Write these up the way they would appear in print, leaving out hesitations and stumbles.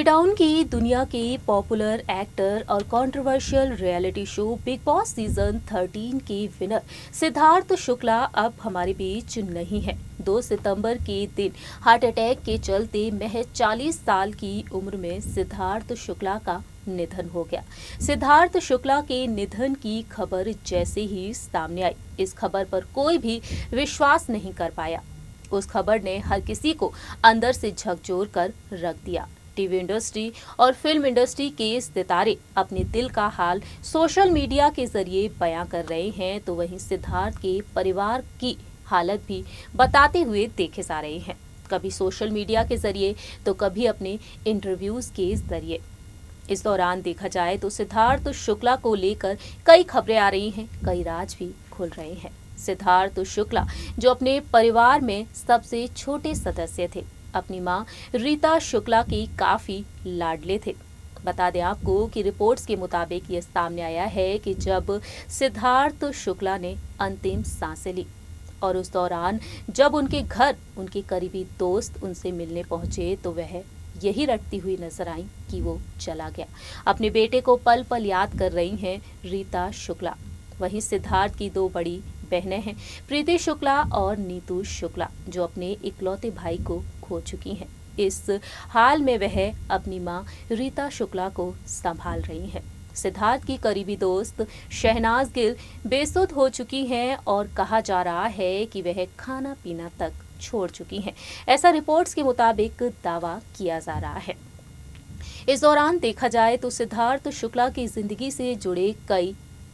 Town की दुनिया के पॉपुलर एक्टर और controversial reality show big boss season 13 के विनर सिद्धार्थ शुक्ला अब हमारे बीच नहीं है। 2 सितंबर के दिन हार्ट अटैक के चलते महज 40 साल की उम्र में सिद्धार्थ शुक्ला का निधन हो गया। सिद्धार्थ शुक्ला के निधन की खबर जैसे ही सामने आई, इस खबर पर कोई भी विश्वास नहीं कर पाया। उस खबर ने हर किसी को अंदर से झकझोर कर रख दिया। टीवी इंडस्ट्री और फिल्म इंडस्ट्री के सितारे अपने दिल का हाल सोशल मीडिया के जरिए बयां कर रहे हैं, तो वहीं सिद्धार्थ के परिवार की हालत भी बताते हुए देखे जा रहे हैं। कभी सोशल मीडिया के जरिए तो कभी अपने इंटरव्यूज के जरिए। इस दौरान देखा जाए तो सिद्धार्थ शुक्ला को लेकर कई खबरें आ रही हैं, कई राज भी खुल रहे हैं। सिद्धार्थ शुक्ला जो अपने परिवार में सबसे छोटे सदस्य थे, अपनी मां रीता शुक्ला की काफी लाडले थे। बता दें आपको कि रिपोर्ट्स के मुताबिक ये सामने आया है कि जब सिद्धार्थ शुक्ला ने अंतिम सांसें ली और उस दौरान जब उनके घर उनके करीबी दोस्त उनसे मिलने पहुंचे, तो वह यही रटती हुई नजर आई कि वो चला गया। अपने बेटे को पल पल याद कर रही हैं रीता शुक्ला। वहीं सिद्धार्थ की 2 बड़ी बहनें हैं, प्रीति शुक्ला और नीतू शुक्ला, जो अपने इकलौते भाई को खो चुकी हैं। इस हाल में वह अपनी मां रीता शुक्ला को संभाल रही हैं। सिद्धार्थ की करीबी दोस्त शहनाज गिल बेसुध हो चुकी हैं और कहा जा रहा है कि वह खाना पीना तक छोड़ चुकी हैं। ऐसा रिपोर्ट्स के मुताबिक दावा किया जा रहा है। इस दौरान देखा जाए तो सिद्धार्थ शुक्ला की जिंदगी से जुड़े कई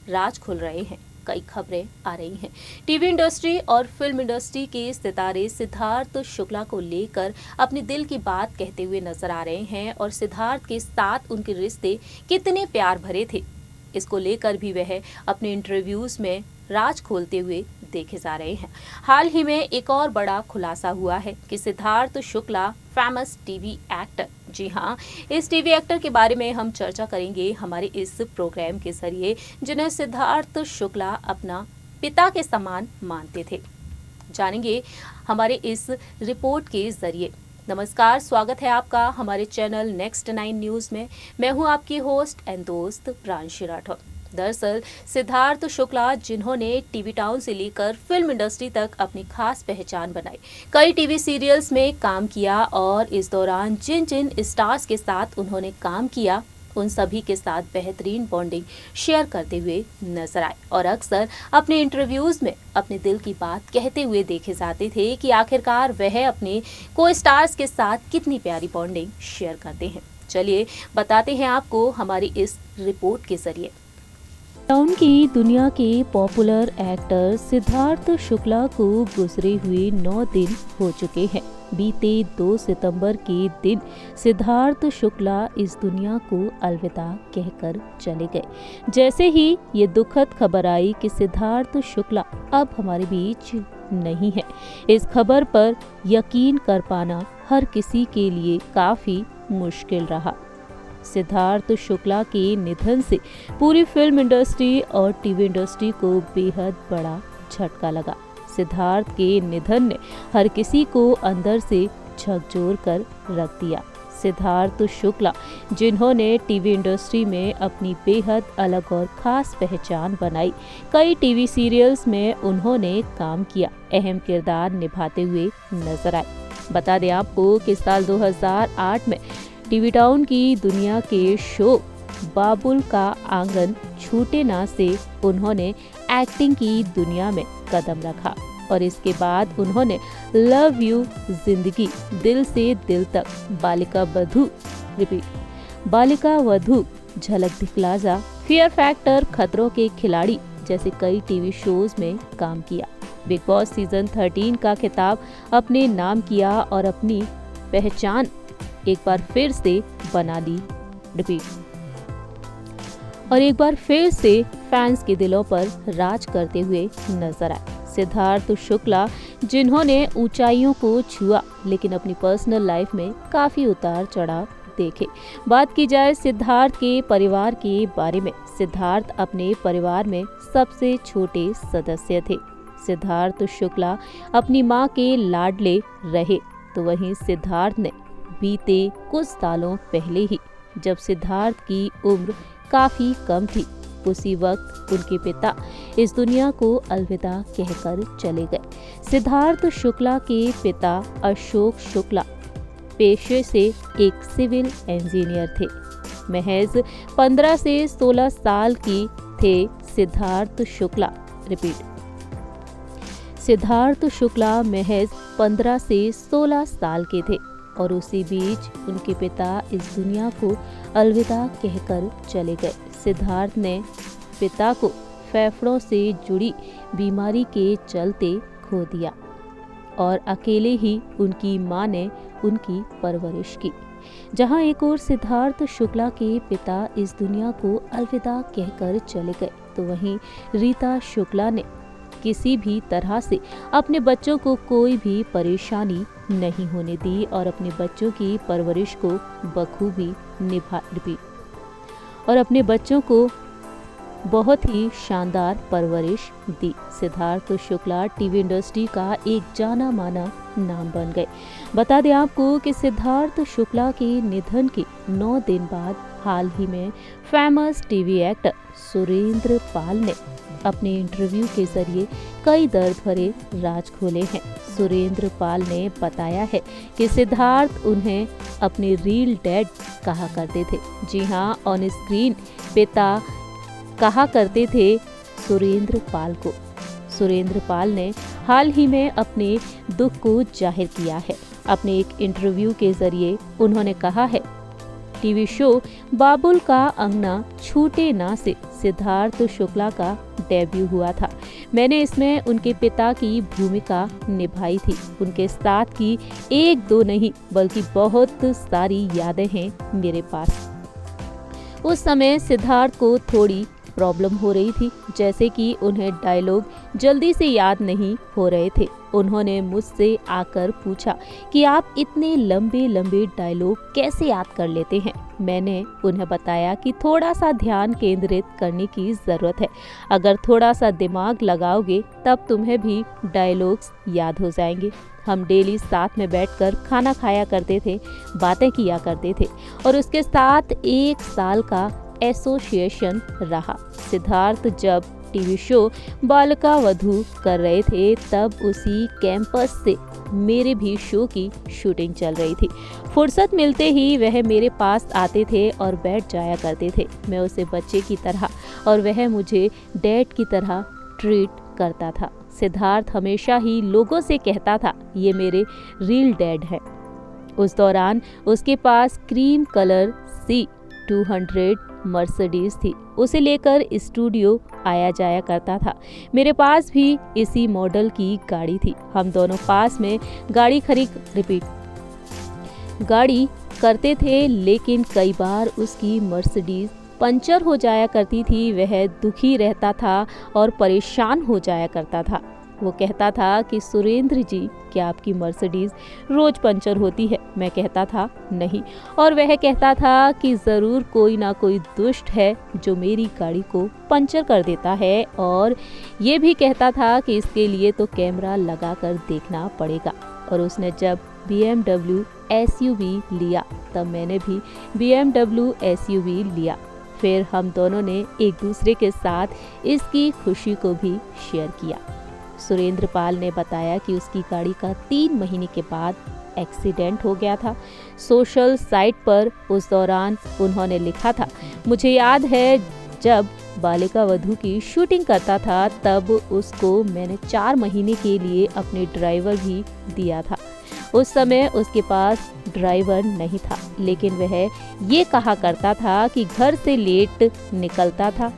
राज खुल रहे हैं, कई खबरें आ रही हैं। टीवी इंडस्ट्री और फिल्म इंडस्ट्री के सितारे सिद्धार्थ शुक्ला को लेकर अपने दिल की बात कहते हुए नजर आ रहे हैं और सिद्धार्थ के साथ उनके रिश्ते कितने प्यार भरे थे, इसको लेकर भी वह अपने इंटरव्यूज में राज खोलते हुए देखे जा रहे हैं। हाल ही में एक और बड़ा खुलासा हुआ है कि Siddharth Shukla famous TV actor, जी हाँ, इस टीवी एक्टर के बारे में हम चर्चा करेंगे हमारे इस प्रोग्राम के जरिए, जिन्हें सिद्धार्थ शुक्ला अपना पिता के समान मानते थे। जानेंगे हमारे इस रिपोर्ट के जरिए। नमस्कार, स्वागत है आपका हमारे चैनल नेक्स्ट 9 न्यूज में। मैं हूं आपकी होस्ट एंड दोस्त प्रांशी राठौर। दरअसल सिद्धार्थ शुक्ला, जिन्होंने टीवी टाउन से लेकर फिल्म इंडस्ट्री तक अपनी खास पहचान बनाई, कई टीवी सीरियल्स में काम किया और इस दौरान जिन जिन स्टार्स के साथ उन्होंने काम किया, उन सभी के साथ बेहतरीन बॉन्डिंग शेयर करते हुए नजर आए और अक्सर अपने इंटरव्यूज में अपने दिल की बात कहते हुए देखे जाते थे कि आखिरकार वह अपने को स्टार्स के साथ कितनी प्यारी बॉन्डिंग शेयर करते हैं। चलिए बताते हैं आपको हमारी इस रिपोर्ट के जरिए। टाउन की दुनिया के पॉपुलर एक्टर सिद्धार्थ शुक्ला को गुजरे हुए 9 दिन हो चुके हैं। बीते 2 सितंबर के दिन सिद्धार्थ शुक्ला इस दुनिया को अलविदा कहकर चले गए। जैसे ही ये दुखद खबर आई कि सिद्धार्थ शुक्ला अब हमारे बीच नहीं है, इस खबर पर यकीन कर पाना हर किसी के लिए काफी मुश्किल रहा। सिद्धार्थ शुक्ला के निधन से पूरी फिल्म इंडस्ट्री और टीवी इंडस्ट्री को बेहद बड़ा झटका लगा। सिद्धार्थ के निधन ने हर किसी को अंदर से झकझोर कर रख दिया। सिद्धार्थ शुक्ला, जिन्होंने टीवी इंडस्ट्री में अपनी बेहद अलग और खास पहचान बनाई, कई टीवी सीरियल्स में उन्होंने काम किया, अहम किरदार निभाते हुए नजर आए। बता दें आपको कि साल 2008 में टीवी टाउन की दुनिया के शो बाबुल का आंगन छूटे ना से उन्होंने एक्टिंग की दुनिया में कदम रखा और इसके बाद उन्होंने लव यू जिंदगी, दिल से दिल तक, बालिका वधू, झलक दिखला जा, फियर फैक्टर, खतरों के खिलाड़ी जैसे कई टीवी शोज में काम किया। बिग बॉस सीजन 13 का खिताब अपने नाम किया और अपनी पहचान एक बार फिर से बना ली और एक बार फिर से फैंस के दिलों पर राज करते हुए नजर आए। सिद्धार्थ शुक्ला, जिन्होंने ऊंचाइयों को छुआ लेकिन अपनी पर्सनल लाइफ में काफी उतार चढ़ाव देखे। बात की जाए सिद्धार्थ के परिवार के बारे में, सिद्धार्थ अपने परिवार में सबसे छोटे सदस्य थे। सिद्धार्थ शुक्ला अपनी मां के लाडले रहे, तो वहीं सिद्धार्थ ने बीते कुछ सालों पहले ही, जब सिद्धार्थ की उम्र काफी कम थी। उसी वक्त उनके पिता इस दुनिया को अलविदा कहकर चले गए। सिद्धार्थ शुक्ला के पिता अशोक शुक्ला पेशे से एक सिविल इंजीनियर थे। महज 15 से 16 साल की थे सिद्धार्थ शुक्ला। सिद्धार्थ शुक्ला महज 15 से 16 साल के थे और उसी बीच उनके पिता इस दुनिया को अलविदा कहकर चले गए। सिद्धार्थ ने पिता को फेफड़ों से जुड़ी बीमारी के चलते खो दिया और अकेले ही उनकी मां ने उनकी परवरिश की। जहां एक ओर सिद्धार्थ शुक्ला के पिता इस दुनिया को अलविदा कहकर चले गए, तो वहीं रीता शुक्ला ने किसी भी तरह से अपने बच्चों को कोई भी परेशानी नहीं होने दी और अपने बच्चों की परवरिश को बखूबी निभाई और अपने बच्चों को बहुत ही शानदार परवरिश दी। सिद्धार्थ शुक्ला टीवी इंडस्ट्री का एक जाना माना नाम बन गए। बता दें आपको कि सिद्धार्थ शुक्ला के निधन के 9 दिन बाद हाल ही में फेमस टीवी एक्टर सुरेंद्र पाल ने अपने इंटरव्यू के जरिए कई दर्द भरे राज खोले हैं। सुरेंद्र पाल ने बताया है कि सिद्धार्थ उन्हें अपने रियल डैड कहा करते थे। जी हाँ, ऑन स्क्रीन पिता कहा करते थे सुरेंद्र पाल को। सुरेंद्र पाल ने हाल ही में अपने दुख को जाहिर किया है। अपने एक इंटरव्यू के जरिए उन्होंने कहा है, टीवी शो बाबुल का अंगना छूटे ना से सिद्धार्थ शुक्ला का डेब्यू हुआ था। मैंने इसमें उनके पिता की भूमिका निभाई थी। उनके साथ की 1-2 नहीं बल्कि बहुत सारी यादें हैं मेरे पास। उस समय सिद्धार्थ को थोड़ी प्रॉब्लम हो रही थी, जैसे कि उन्हें डायलॉग जल्दी से याद नहीं हो रहे थे। उन्होंने मुझसे आकर पूछा कि आप इतने लंबे लंबे डायलॉग कैसे याद कर लेते हैं। मैंने उन्हें बताया कि थोड़ा सा ध्यान केंद्रित करने की ज़रूरत है। अगर थोड़ा सा दिमाग लगाओगे तब तुम्हें भी डायलॉग्स याद हो जाएंगे। हम डेली साथ में बैठकर खाना खाया करते थे, बातें किया करते थे और उसके साथ 1 साल का एसोसिएशन रहा। सिद्धार्थ जब टीवी शो बालिका वधू कर रहे थे तब उसी कैंपस से मेरे भी शो की शूटिंग चल रही थी। फुर्सत मिलते ही वह मेरे पास आते थे और बैठ जाया करते थे। मैं उसे बच्चे की तरह और वह मुझे डैड की तरह ट्रीट करता था। सिद्धार्थ हमेशा ही लोगों से कहता था, ये मेरे रियल डैड है। उस दौरान उसके पास क्रीम कलर C200 मर्सिडीज थी। उसे लेकर स्टूडियो आया जाया करता था। मेरे पास भी इसी मॉडल की गाड़ी थी। हम दोनों पास में गाड़ी करते थे, लेकिन कई बार उसकी मर्सिडीज पंचर हो जाया करती थी। वह दुखी रहता था और परेशान हो जाया करता था। वो कहता था कि सुरेंद्र जी, क्या आपकी मर्सिडीज रोज पंचर होती है? मैं कहता था नहीं, और वह कहता था कि जरूर कोई ना कोई दुष्ट है जो मेरी गाड़ी को पंचर कर देता है, और ये भी कहता था कि इसके लिए तो कैमरा लगा कर देखना पड़ेगा। और उसने जब BMW SUV लिया तब मैंने भी BMW SUV लिया। फिर हम दोनों ने एक दूसरे के साथ इसकी खुशी को भी शेयर किया। सुरेंद्र पाल ने बताया कि उसकी गाड़ी का 3 महीने के बाद एक्सीडेंट हो गया था। सोशल साइट पर उस दौरान उन्होंने लिखा था, मुझे याद है जब बालिका वधू की शूटिंग करता था तब उसको मैंने 4 महीने के लिए अपने ड्राइवर भी दिया था। उस समय उसके पास ड्राइवर नहीं था, लेकिन वह ये कहा करता था कि घर से लेट निकलता था।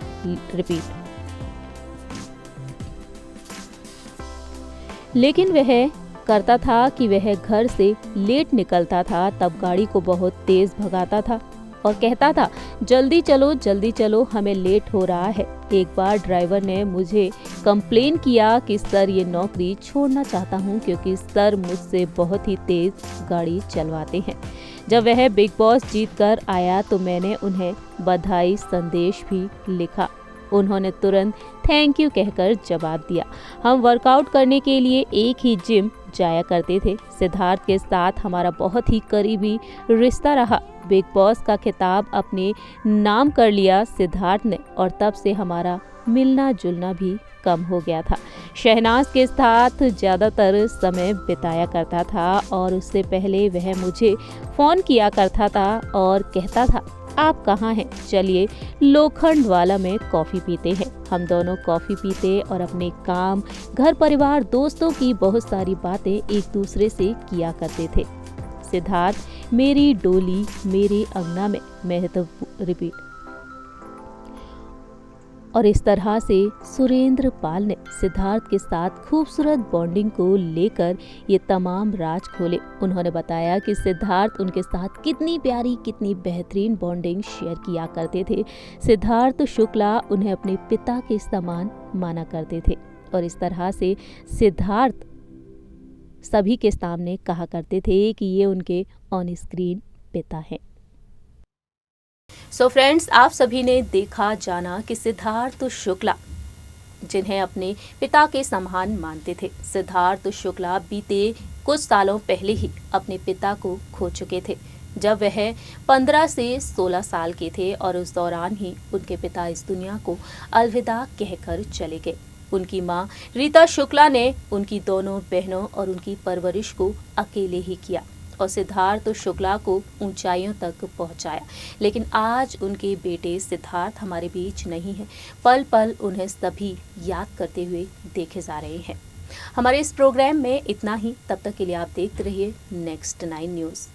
लेकिन वह करता था कि वह घर से लेट निकलता था तब गाड़ी को बहुत तेज भगाता था और कहता था, जल्दी चलो, हमें लेट हो रहा है। एक बार ड्राइवर ने मुझे कंप्लेन किया कि सर, ये नौकरी छोड़ना चाहता हूँ क्योंकि सर मुझसे बहुत ही तेज गाड़ी चलवाते हैं। जब वह बिग बॉस जीत कर आया तो मैंने उन्हें बधाई संदेश भी लिखा। उन्होंने तुरंत थैंक यू कहकर जवाब दिया। हम वर्कआउट करने के लिए एक ही जिम जाया करते थे। सिद्धार्थ के साथ हमारा बहुत ही करीबी रिश्ता रहा। बिग बॉस का खिताब अपने नाम कर लिया सिद्धार्थ ने, और तब से हमारा मिलना जुलना भी कम हो गया था। शहनाज के साथ ज़्यादातर समय बिताया करता था और उससे पहले वह मुझे फ़ोन किया करता था और कहता था, आप कहाँ हैं, चलिए लोखंड वाला में कॉफ़ी पीते हैं। हम दोनों कॉफ़ी पीते और अपने काम, घर परिवार, दोस्तों की बहुत सारी बातें एक दूसरे से किया करते थे। सिद्धार्थ मेरी डोली मेरे अंगना में, मैं तो रिपीट। और इस तरह से सुरेंद्र पाल ने सिद्धार्थ के साथ खूबसूरत बॉन्डिंग को लेकर ये तमाम राज खोले। उन्होंने बताया कि सिद्धार्थ उनके साथ कितनी प्यारी, कितनी बेहतरीन बॉन्डिंग शेयर किया करते थे। सिद्धार्थ शुक्ला उन्हें अपने पिता के समान माना करते थे और इस तरह से सिद्धार्थ सभी के सामने कहा करते थे कि ये उनके ऑन स्क्रीन पिता हैं। सो फ्रेंड्स, आप सभी ने देखा जाना कि सिद्धार्थ शुक्ला जिन्हें अपने पिता के समान मानते थे, सिद्धार्थ शुक्ला बीते कुछ सालों पहले ही अपने पिता को खो चुके थे, जब वह 15 से 16 साल के थे और उस दौरान ही उनके पिता इस दुनिया को अलविदा कहकर चले गए। उनकी मां रीता शुक्ला ने उनकी दोनों बहनों और उनकी परवरिश को अकेले ही किया और सिद्धार्थ शुक्ला को ऊंचाइयों तक पहुंचाया। लेकिन आज उनके बेटे सिद्धार्थ हमारे बीच नहीं है। पल पल उन्हें सभी याद करते हुए देखे जा रहे हैं। हमारे इस प्रोग्राम में इतना ही। तब तक के लिए आप देखते रहिए नेक्स्ट 9 न्यूज़।